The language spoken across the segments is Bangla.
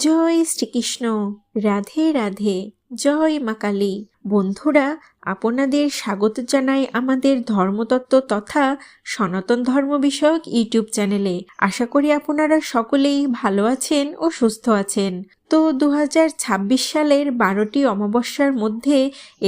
জয় শ্রীকৃষ্ণ। রাধে রাধে। জয় মা কালী। বন্ধুরা, আপনাদের স্বাগত জানাই আমাদের ধর্মতত্ত্ব তথা সনাতন ধর্ম বিষয়ক ইউটিউব চ্যানেলে। আশা করি আপনারা সকলেই ভালো আছেন ও সুস্থ আছেন। তো 2026 সালের 12টি অমাবস্যার মধ্যে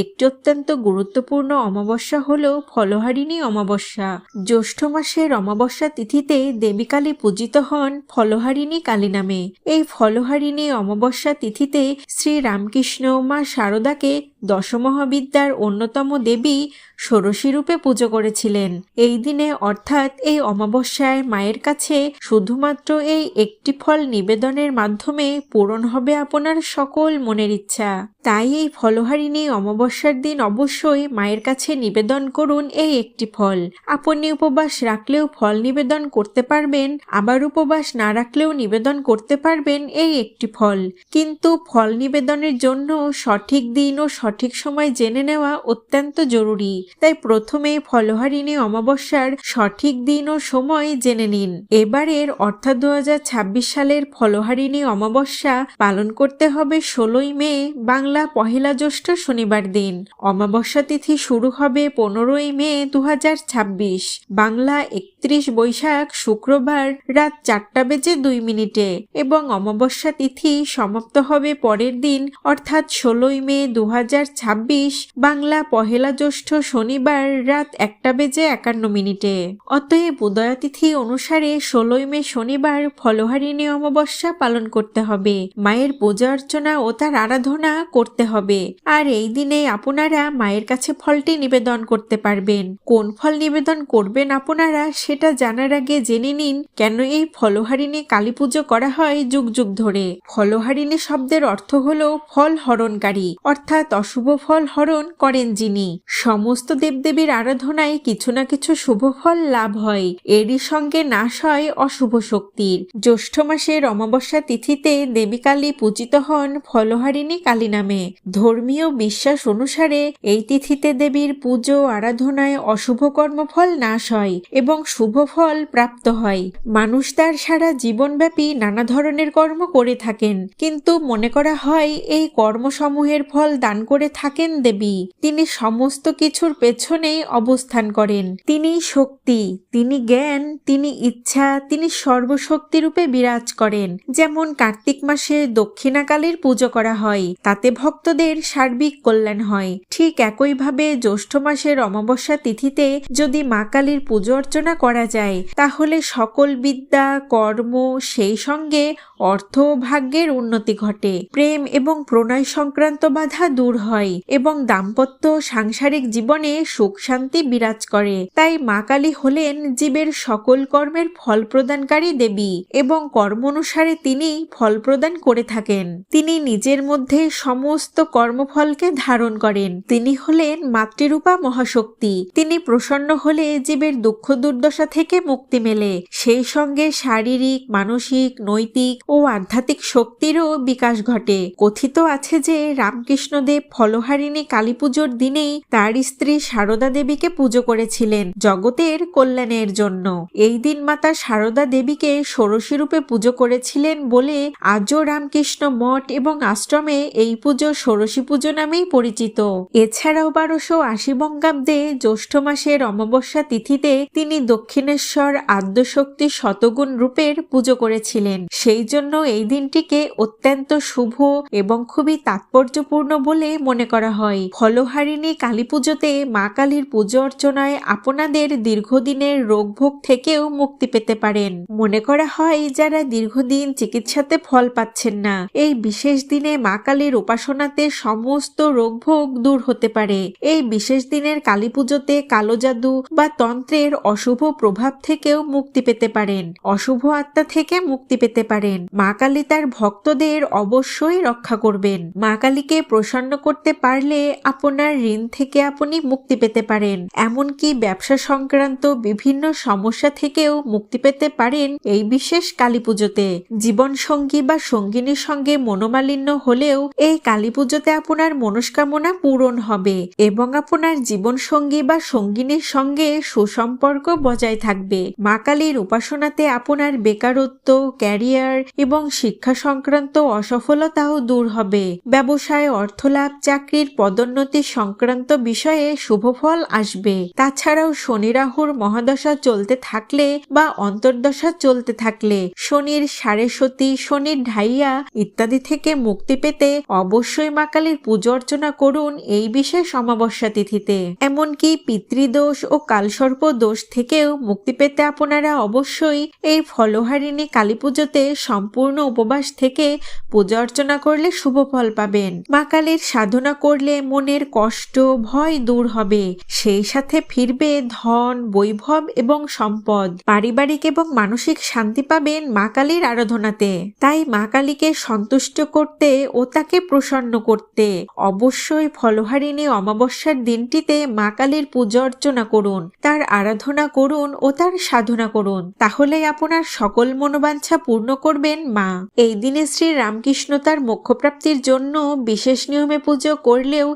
একটি অত্যন্ত গুরুত্বপূর্ণ অমাবস্যা হল ফলহারিণী অমাবস্যা। জ্যৈষ্ঠ মাসের অমাবস্যা তিথিতে দেবী কালী পূজিত হন ফলহারিণী কালী নামে। এই ফলহারিণী অমাবস্যা তিথিতে শ্রী রামকৃষ্ণ মা শারদাকে দশমহাবিদ্যার অন্যতম দেবী ষোড়শী রূপে পুজো করেছিলেন। এই দিনে অর্থাৎ এই অমাবস্যায় মায়ের কাছে শুধুমাত্র এই একটি ফল নিবেদনের মাধ্যমে পূরণ হবে আপনার সকল মনের ইচ্ছা। তাই এই ফলহারিণী অমাবস্যার দিন অবশ্যই মায়ের কাছে নিবেদন করুন এই একটি ফল। আপনি উপবাস রাখলেও ফল নিবেদন করতে পারবেন, আবার উপবাস না রাখলেও নিবেদন করতে পারবেন এই একটি ফল। কিন্তু ফল নিবেদনের জন্য সঠিক দিন ও সঠিক সময় জেনে নেওয়া অত্যন্ত জরুরি। তাই প্রথমে ফলহারিণী অমাবস্যার সঠিক দিন ও সময় জেনে নিন। এবারের অর্থাৎ 2026 সালের ফলহারিণী অমাবস্যা পালন করতে হবে 16ই মে, বাংলা পহেলা জ্যৈষ্ঠ শনিবার দিন। অমাবস্যা তিথি শুরু হবে 15ই মে 2026, বাংলা 31 বৈশাখ শুক্রবার রাত 4:02 এবং অমাবস্যা তিথি সমাপ্ত হবে পরের দিন অর্থাৎ 16ই মে 2026, বাংলা পহেলা জ্যৈষ্ঠ শনিবার রাত 1:51। অতএব উদয়া তিথি অনুসারে 16ই মে শনিবার ফলহারিণী অমাবস্যা পালন করতে হবে। মায়ের পূজা অর্চনা ও তার আরাধনা করতে হবে। আর এই দিনে আপনারা মায়ের কাছে ফলটি নিবেদন করতে পারবেন। কোন ফল নিবেদন করবেন আপনারা সেটা জানার আগে জেনে নিন কেন এই ফলহারিণী কালী পুজো করা হয় যুগ যুগ ধরে। ফলহারিণী শব্দের অর্থ হলো ফল হরণকারী, অর্থাৎ অশুভ ফল হরণ করেন যিনি। সমস্ত দেবদেবীর আরাধনায় কিছু না কিছু শুভ ফল লাভ হয়, এরই সঙ্গে নাশ হয় অশুভ শক্তির। জ্যৈষ্ঠ মাসের অমাবস্যা তিথিতে দেবী কালী পূজিত হন ফলহারিণী কালী নামে। ধর্মীয় বিশ্বাস অনুসারে এই তিথিতে দেবীর পুজো আরাধনায় অশুভ কর্মফল নাশ হয় এবং শুভ ফল প্রাপ্ত হয়। মানুষ তার সারা জীবনব্যাপী নানা ধরনের কর্ম করে থাকেন, কিন্তু মনে করা হয় এই কর্মসমূহের ফল দান করে থাকেন দেবী। তিনি সমস্ত কিছুর পেছনে অবস্থান করেন। তিনি শক্তি, তিনি জ্ঞান, তিনি ইচ্ছা, তিনি সর্বশক্তি রূপে বিরাজ করেন। যেমন কার্তিক মাসে দক্ষিণাকালীর পুজো করা হয়, তাতে ভক্তদের সার্বিক কল্যাণ হয়। ঠিক একইভাবে জ্যৈষ্ঠ মাসের অমাবস্যা তিথিতে যদি মা কালীর পুজো অর্চনা করা যায় তাহলে সকল বিদ্যা, কর্ম, সেই সঙ্গে অর্থ ও ভাগ্যের উন্নতি ঘটে। প্রেম এবং প্রণয় সংক্রান্ত বাধা দূর হয় এবং দাম্পত্য সাংসারিক জীবনে সুখ শান্তি বিরাজ করে। তাই মা কালী হলেন জীবের সকল কর্মের ফল প্রদানকারী দেবী এবং কর্ম অনুসারে তিনি ফল প্রদান করে থাকেন। তিনি নিজের মধ্যে সমস্ত কর্মফলকে ধারণ করেন। তিনি হলেন মাতৃরূপা মহাশক্তি। তিনি প্রসন্ন হলে জীবের দুঃখ দুর্দশা থেকে মুক্তি মেলে, সেই সঙ্গে শারীরিক, মানসিক, নৈতিক ও আধ্যাত্মিক শক্তিরও বিকাশ ঘটে। কথিত আছে যে রামকৃষ্ণদেব ফলহারিণী কালী পুজোর দিনেই তার স্ত্রী সারদা দেবীকে পুজো করেছিলেন জগতের কল্যাণের জন্য। এই দিন মাতা সারদা দেবীকে ষোড়শী রূপে পুজো করেছিলেন বলে আজও রামকৃষ্ণ মঠ এবং আশ্রমে এই পুজো ষোড়শী পুজো নামেই পরিচিত। এছাড়াও 1280 বঙ্গাব্দে জ্যৈষ্ঠ মাসের অমাবস্যা তিথিতে তিনি দক্ষিণেশ্বর আদ্যশক্তি শতগুণ রূপের পুজো করেছিলেন। সেই জন্য এই দিনটিকে অত্যন্ত শুভ এবং খুবই তাৎপর্যপূর্ণ বলে মনে করা হয়। ফলহারিণী কালী পুজোতে মা কালীর পুজো অর্চনায় আপনাদের দীর্ঘদিনের রোগভোগ থেকেও মুক্তি পেতে পারেন। মনে করা হয় যারা দীর্ঘদিন চিকিৎসাতে ফল পাচ্ছেন না, এই বিশেষ দিনে মা কালীর উপাসনাতে সমস্ত রোগভোগ দূর হতে পারে। এই বিশেষ দিনের কালী পুজোতে কালো জাদু বা তন্ত্রের অশুভ প্রভাব থেকেও মুক্তি পেতে পারেন, অশুভ আত্মা থেকে মুক্তি পেতে পারেন। মা কালী তার ভক্তদের অবশ্যই রক্ষা করবেন। মা কালীকে প্রসন্ন করতে পারলে আপনার ঋণ থেকে আপনি মুক্তি পেতে পারেন, এমনকি ব্যবসা সংক্রান্ত বিভিন্ন সমস্যা থেকেও মুক্তি পেতে পারেন এই বিশেষ কালী পুজোতে। জীবন সঙ্গী বা সঙ্গিনীর সঙ্গে মনোমালিন্য হলেও এই কালী কালী পুজোতে আপনার মনস্কামনা পূরণ হবে এবং আপনার জীবনসঙ্গী বা সঙ্গিনীর সঙ্গে সুসম্পর্ক বজায় থাকবে। মা কালীর উপাসনাতে আপনার বেকারত্ব, ক্যারিয়ার এবং শিক্ষা সংক্রান্ত অসফলতাও দূর হবে। ব্যবসায় অর্থলাভ, চাকরির পদোন্নতি সংক্রান্ত বিষয়ে শুভফল আসবে। তাছাড়াও শনি রাহুর মহাদশা চলতে থাকলে বা অন্তর্দশা চলতে থাকলে শনির সাড়ে সতী, শনির ঢাইয়া ইত্যাদি থেকে মুক্তি পেতে অবশ্যই মা কালীর পুজো অর্চনা করুন এই বিশেষ অমাবস্যা তিথিতে। এমনকি পিতৃদোষ ও কালসর্প দোষ থেকেও মুক্তি পেতে আপনারা অবশ্যই এই ফলহারিণী কালী পুজোতে সম্পূর্ণ উপবাস থেকে পূজা অর্চনা করলে শুভ ফল পাবেন। মা কালীর সাধনা করলে মনের কষ্ট, ভয় দূর হবে। সেই সাথে ফিরবে ধন, বৈভব এবং সম্পদ। পারিবারিক এবং মানসিক শান্তি পাবেন মা কালীর আরাধনাতে। তাই মা কালীকে সন্তুষ্ট করতে ও তাকে প্রসন্ন করতে অবশ্যই ফলহারিণী অমাবস্যার দিনটিতে মা কালীর পূজা অর্চনা করুন, তার আরাধনা করুন ও তার সাধনা করুন। তাহলেই আপনার সকল মনোবাঞ্ছা পূর্ণ করবেন মা। এই দিনে শ্রী রামকৃষ্ণ তার মোক্ষপ্রাপ্তির জন্য বিশেষ নিয়মে পুজো করলেও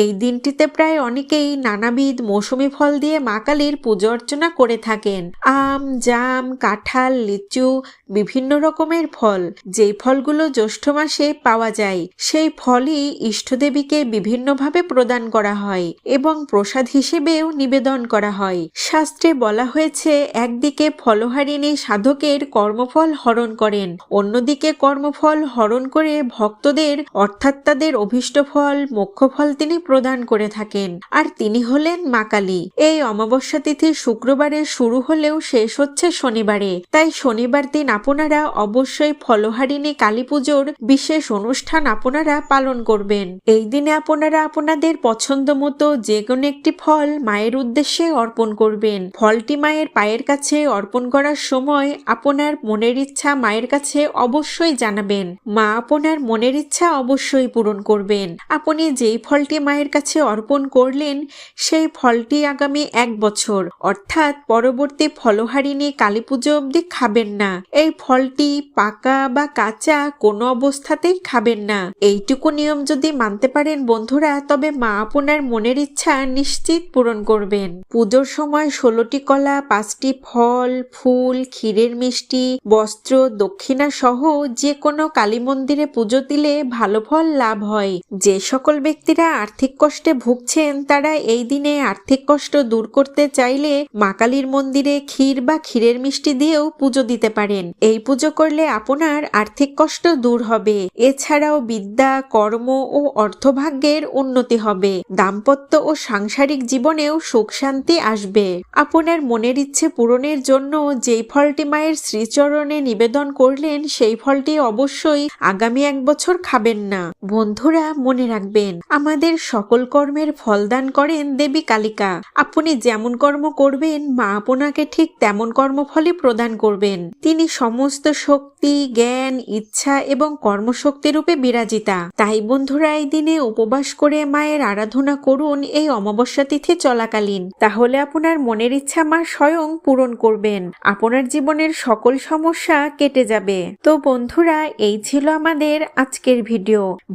এই দিনটিতে প্রায় অনেকেই নানাবিধ মৌসুমী ফল দিয়ে মা কালীর পুজো অর্চনা করে থাকেন। আম, জাম, কাঁঠাল, লিচু, বিভিন্ন রকমের ফল, যেই ফলগুলো জ্যৈষ্ঠ মাসে পাওয়া যায় সেই ফলই ইষ্টদেবীকে বিভিন্নভাবে প্রদান করা হয় এবং প্রসাদ হিসেবেও নিবেদন করা হয়। শাস্ত্রে বলা হয়েছে, একদিকে ফলহারিণী সাধকের কর্মফল হরণ করেন, অন্যদিকে কর্মফল হরণ করে ভক্তদের অর্থাৎ তাদের অভীষ্ট ফল, মোক্ষ ফল তিনি প্রদান করে থাকেন। আর তিনি হলেন মা কালী। এই অমাবস্যা তিথি শুক্রবারে শুরু হলেও শেষ হচ্ছে শনিবারে। তাই শনিবার দিন আপনারা অবশ্যই ফলহারিণী কালী পুজোর বিশেষ অনুষ্ঠান আপনারা পালন করবেন। এই দিনে আপনারা আপনাদের পছন্দ মতো যে কোনো একটি ফল মায়ের উদ্দেশ্যে অর্পণ করবেন। ফলটি মায়ের পায়ের কাছে অর্পণ করার সময় আপনার মনের ইচ্ছা মায়ের কাছে অবশ্যই জানাবেন। মা আপনার মনের ইচ্ছা অবশ্যই পূরণ করবেন। আপনি যেই ফলটি মায়ের কাছে অর্পণ করলেন সেই ফলটি আগামী 1 বছর অর্থাৎ পরবর্তী ফলহারিণী কালী পুজো অবধি খাবেন না। এই ফলটি পাকা বা কাঁচা কোনো অবস্থাতেই খাবেন না। এইটুকু নিয়ম যদি মানতে পারেন বন্ধুরা, তবে মা আপনার মনের ইচ্ছা নিশ্চিত পূরণ করবেন। পুজোর সময় 16টি কলা, 5টি ফল, ফুল, ক্ষীরের মিষ্টি, বস্ত্র, দক্ষিণা সহ যে কোনো কালী মন্দিরে পুজো দিলে ভালো ফল লাভ হয়। যে সকল ব্যক্তিরা আর্থিক কষ্টে ভুগছেন তারা এই দিনে আর্থিক কষ্ট দূর করতে চাইলে মা কালীর মন্দিরে ক্ষীর বা ক্ষীরের মিষ্টি দিয়েও পুজো দিতে পারেন। এই পুজো করলে আপনার আর্থিক কষ্ট দূর হবে। এছাড়াও বিদ্যা, কর্ম ও অর্থভাগ্যের উন্নতি হবে। দাম্পত্য ও সাংসারিক জীবনেও সুখ শান্তি আসবে। আপনার মনের ইচ্ছে পূরণের জন্য যেই ফলটি মায়ের শ্রীচরণে নিবেদন করলেন সেই ফলটি অবশ্যই আগামী 1 বছর খাবেন না। বন্ধুরা মনে রাখবেন, আমাদের সকল কর্মের ফলদান করেন দেবী কালিকা। আপনি যেমন কর্ম করবেন মা আপনাকে ঠিক তেমন কর্মফলই প্রদান করবেন। তিনি সমস্ত শক্তি, জ্ঞান, ইচ্ছা এবং কর্মশক্তি রূপে বিরাজিতা। তাই বন্ধুরা এই দিনে উপবাস করে মায়ের আরাধনা করুন এই অমাবস্যা তিথি চলাকালীন। তাহলে আপনার মনের ইচ্ছা মা স্বয়ং পূরণ করবেন। আপনার জীবনের সকল সমস্যা কেটে যাবে। তো বন্ধুরা এই ছিল আমাদের আজকের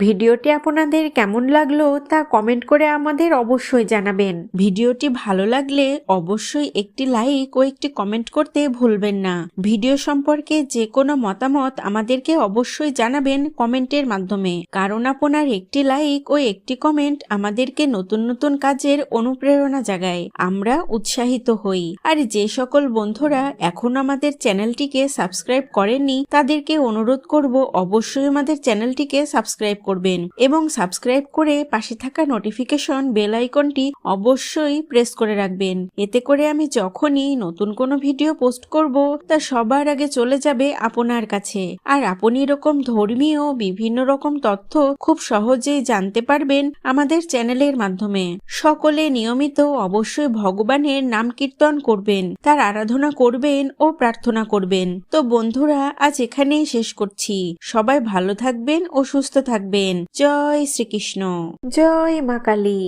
ভিডিওটি আপনাদের কেমন লাগলো তা কমেন্ট করে আমাদের অবশ্যই জানাবেন। ভিডিওটি ভালো লাগলে অবশ্যই একটি লাইক ও একটি কমেন্ট করতে ভুলবেন না। ভিডিও সম্পর্কে যে কোনো মতামত আমাদেরকে অবশ্যই জানাবেন কমেন্টের মাধ্যমে, কারণ আপনার একটি লাইক ও একটি কমেন্ট আমাদেরকে নতুন নতুন কাজের অনুপ্রেরণা জাগায়, আমরা উৎসাহিত হই। আর যে সকল বন্ধুরা এখন আমাদের চ্যানেলটিকে সাবস্ক্রাইব করেননি তাদেরকে অনুরোধ করব অবশ্যই আমাদের চ্যানেলটিকে সাবস্ক্রাইব করবেন এবং সাবস্ক্রাইব করে পাশে থাকা নোটিফিকেশন বেল আইকনটি অবশ্যই প্রেস করে রাখবেন। এতে করে আমি যখনই নতুন কোনো ভিডিও পোস্ট করব তা সবার আগে চলে যাবে আপনার কাছে। আর আপনি এরকম ধর্মীয় বিভিন্ন রকম তথ্য খুব সহজেই জানতে পারবেন আমাদের চ্যানেলের মাধ্যমে। সকলে নিয়মিত অবশ্যই ভগবানের নাম কীর্তন করবেন, তার আরাধনা করবেন ও প্রার্থনা করবেন। তো বন্ধুরা আজ এখানেই শেষ করছি। সবাই ভালো থাকবেন ও সুস্থ থাকবেন। জয় শ্রীকৃষ্ণ। জয় মা কালী।